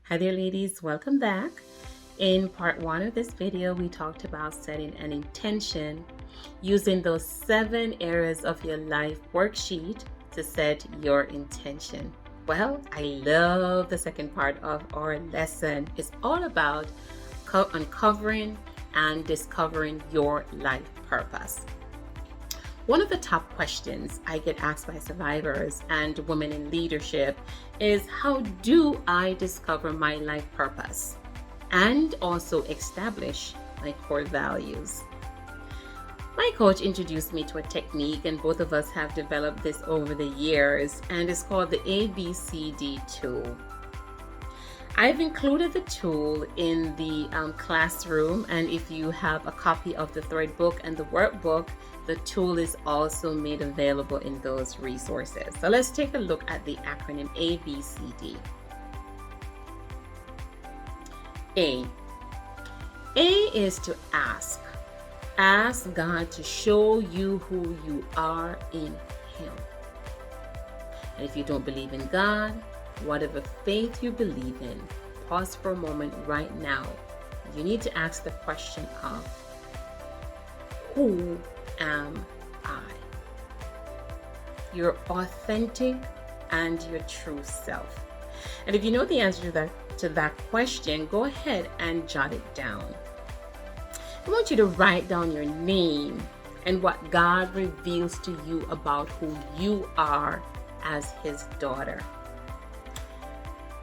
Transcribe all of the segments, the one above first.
Hi there ladies, welcome back. In part one of this video, we talked about setting an intention using those 7 areas of your life worksheet to set your intention. Well, I love the second part of our lesson. It's all about uncovering and discovering your life purpose. One of the top questions I get asked by survivors and women in leadership is, how do I discover my life purpose and also establish my core values? My coach introduced me to a technique, and both of us have developed this over the years, and it's called the ABCD tool. I've included the tool in the classroom, and if you have a copy of the thread book and the workbook, the tool is also made available in those resources. So let's take a look at the acronym ABCD. A is to ask. Ask God to show you who you are in Him. And if you don't believe in God, whatever faith you believe in, pause for a moment right now. You need to ask the question of, who am I? Your authentic and your true self. And if you know the answer to that question, go ahead and jot it down. I want you to write down your name and what God reveals to you about who you are as His daughter.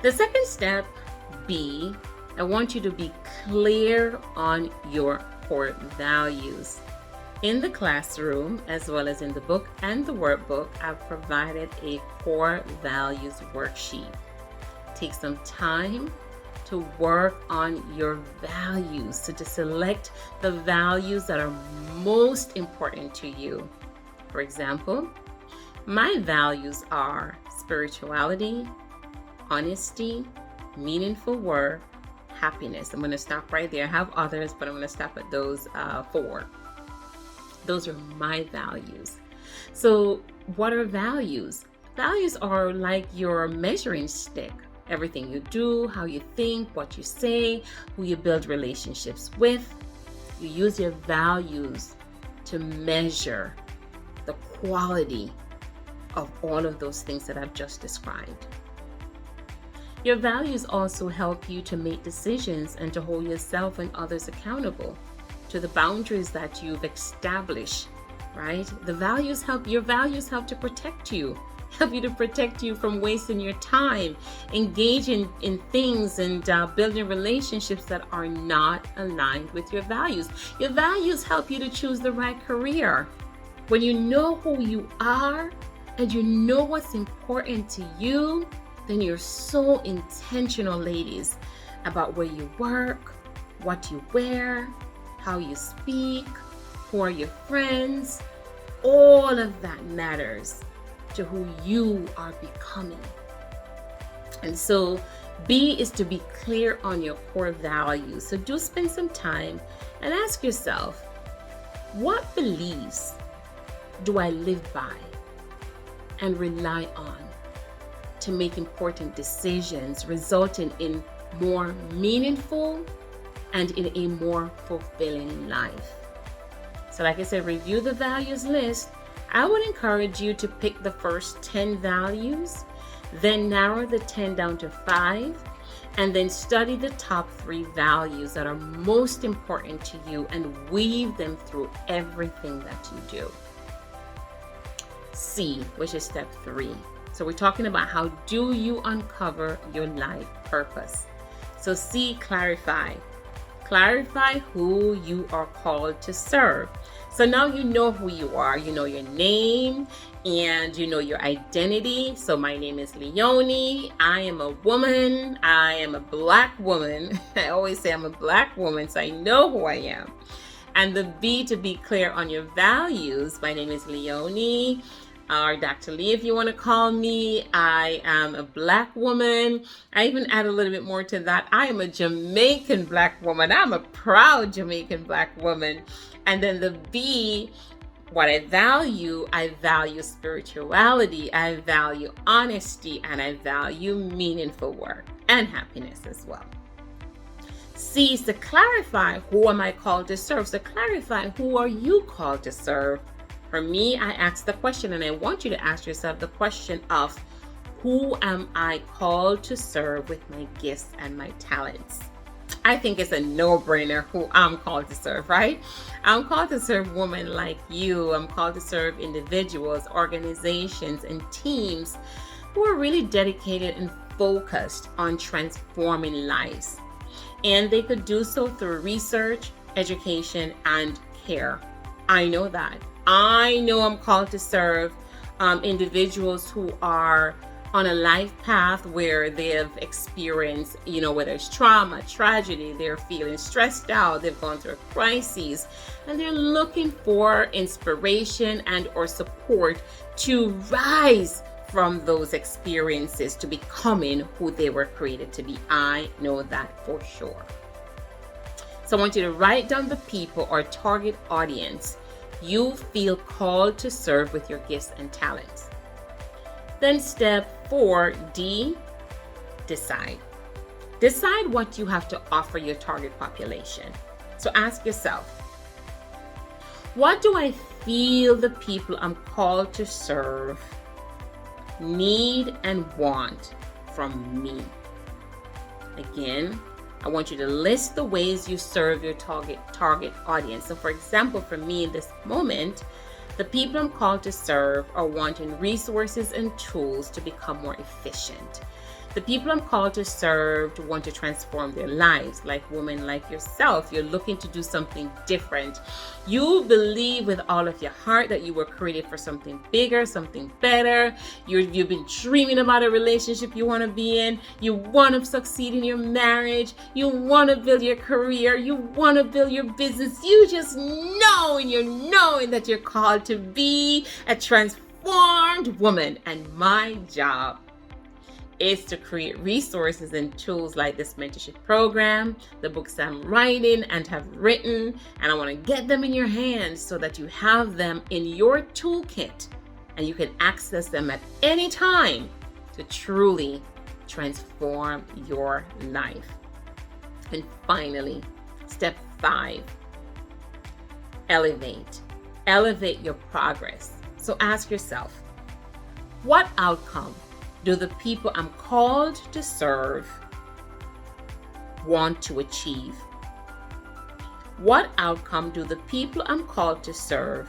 The second step, B, I want you to be clear on your core values. In the classroom, as well as in the book and the workbook, I've provided a core values worksheet. Take some time to work on your values, to select the values that are most important to you. For example, my values are spirituality, honesty, meaningful work, happiness. I'm going to stop right there. I have others, but I'm going to stop at those 4. Those are my values. So what are values? Values are like your measuring stick. Everything you do, how you think, what you say, who you build relationships with. You use your values to measure the quality of all of those things that I've just described. Your values also help you to make decisions and to hold yourself and others accountable to the boundaries that you've established, right? Your values help to protect you, from wasting your time, engaging in things and building relationships that are not aligned with your values. Your values help you to choose the right career. When you know who you are and you know what's important to you, then you're so intentional, ladies, about where you work, what you wear, how you speak, who are your friends. All of that matters to who you are becoming. And so B is to be clear on your core values. So do spend some time and ask yourself, what beliefs do I live by and rely on to make important decisions, resulting in more meaningful and in a more fulfilling life? So like I said, review the values list. I would encourage you to pick the first 10 values, then narrow the 10 down to 5, and then study the top 3 values that are most important to you and weave them through everything that you do. C, which is step 3. So we're talking about, how do you uncover your life purpose? So C, clarify. Clarify who you are called to serve. So now you know who you are. You know your name and you know your identity. So my name is Leonie. I am a woman. I am a Black woman. I always say I'm a Black woman, so I know who I am. And the B, to be clear on your values. My name is Leonie, or Dr. Lee if you want to call me. I am a Black woman. I even add a little bit more to that. I am a Jamaican Black woman. I'm a proud Jamaican Black woman. And then the B, what I value spirituality, I value honesty, and I value meaningful work and happiness as well. C is to clarify, who am I called to serve? So clarify, who are you called to serve? For me, I ask the question, and I want you to ask yourself the question of, who am I called to serve with my gifts and my talents? I think it's a no-brainer who I'm called to serve, right? I'm called to serve women like you. I'm called to serve individuals, organizations, and teams who are really dedicated and focused on transforming lives. And they could do so through research, education, and care. I know that. I know I'm called to serve individuals who are on a life path where they've experienced, whether it's trauma, tragedy, they're feeling stressed out, they've gone through a crisis, and they're looking for inspiration and or support to rise from those experiences to becoming who they were created to be. I know that for sure. So I want you to write down the people or target audience you feel called to serve with your gifts and talents. Then step 4D, decide. Decide what you have to offer your target population. So ask yourself, what do I feel the people I'm called to serve need and want from me? Again, I want you to list the ways you serve your target audience. So for example, for me in this moment, the people I'm called to serve are wanting resources and tools to become more efficient. The people I'm called to serve want to transform their lives, like women like yourself. You're looking to do something different. You believe with all of your heart that you were created for something bigger, something better. You've been dreaming about a relationship you want to be in. You want to succeed in your marriage. You want to build your career. You want to build your business. You just know, and you're knowing that you're called to be a transformed woman. And my job is to create resources and tools like this mentorship program, the books I'm writing and have written, and I want to get them in your hands so that you have them in your toolkit and you can access them at any time to truly transform your life. And finally, step 5, elevate. Elevate your progress. So ask yourself, what outcome do the people I'm called to serve want to achieve? What outcome do the people I'm called to serve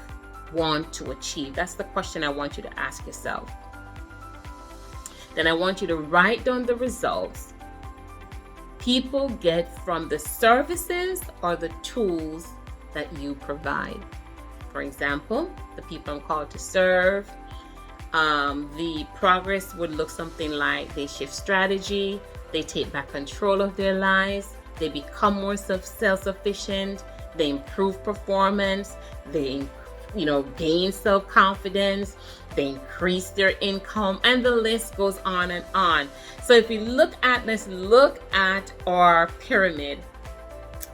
want to achieve? That's the question I want you to ask yourself. Then I want you to write down the results people get from the services or the tools that you provide. For example, the people I'm called to serve, the progress would look something like they shift strategy, they take back control of their lives, they become more self-sufficient, they improve performance, they gain self-confidence, they increase their income, and the list goes on and on. So if we let's look at our pyramid.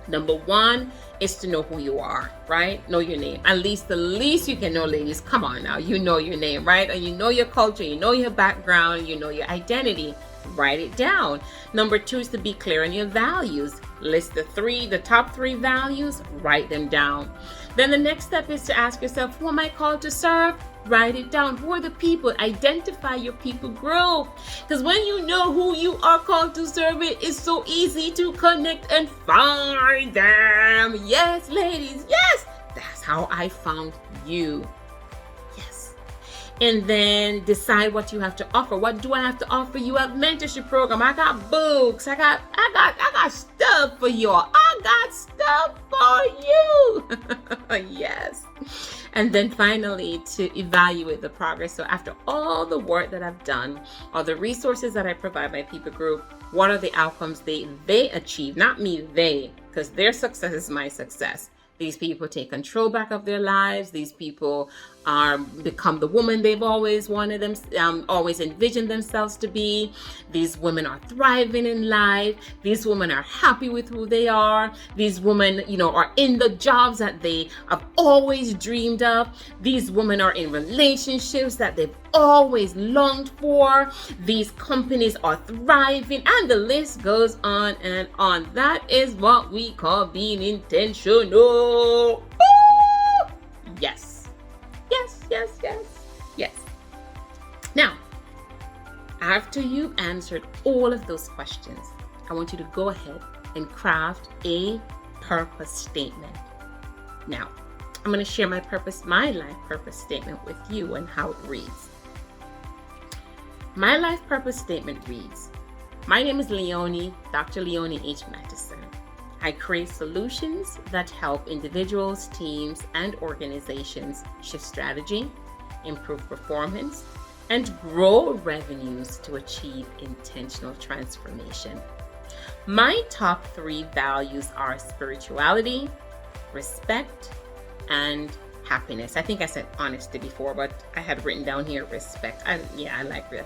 Number 1 is to know who you are, right? Know your name. At least the least you can know, ladies. Come on now. You know your name, right? And you know your culture, you know your background, you know your identity. Write it down. Number 2 is to be clear on your values. List the top 3 values, write them down. Then the next step is to ask yourself, who am I called to serve? Write it down. Who are the people? Identify your people group. Because when you know who you are called to serve, it is so easy to connect and find them. Yes, ladies. Yes. That's how I found you. Yes. And then decide what you have to offer. What do I have to offer you at mentorship program? I got books. I got stuff for y'all. I got stuff for you. Yes. And then finally, to evaluate the progress. So after all the work that I've done, all the resources that I provide my people group, what are the outcomes they achieve? Not me, they, because their success is my success. These people take control back of their lives. These people are become the woman they've always wanted them, always envisioned themselves to be. These women are thriving in life. These women are happy with who they are. These women, are in the jobs that they have always dreamed of. These women are in relationships that they've always longed for. These companies are thriving, and the list goes on and on. That is what we call being intentional. Yes. Yes. Now, after you've answered all of those questions, I want you to go ahead and craft a purpose statement. Now, I'm going to share my life purpose statement with you and how it reads. My life purpose statement reads, my name is Dr. Leonie H. Mattison. I create solutions that help individuals, teams, and organizations shift strategy, improve performance, and grow revenues to achieve intentional transformation. My top 3 values are spirituality, respect, and happiness. I think I said honesty before, but I had written down here respect. I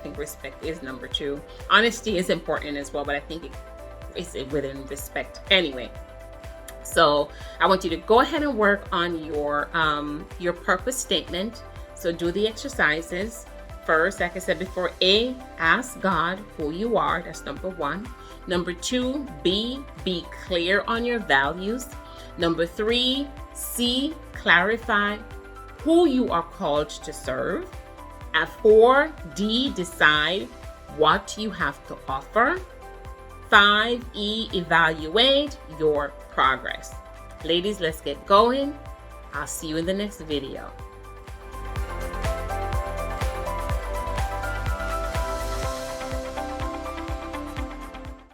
think respect is number 2. Honesty is important as well, but I think it is within respect anyway. So I want you to go ahead and work on your purpose statement. So do the exercises. First, like I said before, A, ask God who you are. That's number 1. Number 2, B, be clear on your values. Number 3, C, clarify who you are called to serve. At 4, D, decide what you have to offer. 5, E, evaluate your progress. Ladies, let's get going. I'll see you in the next video.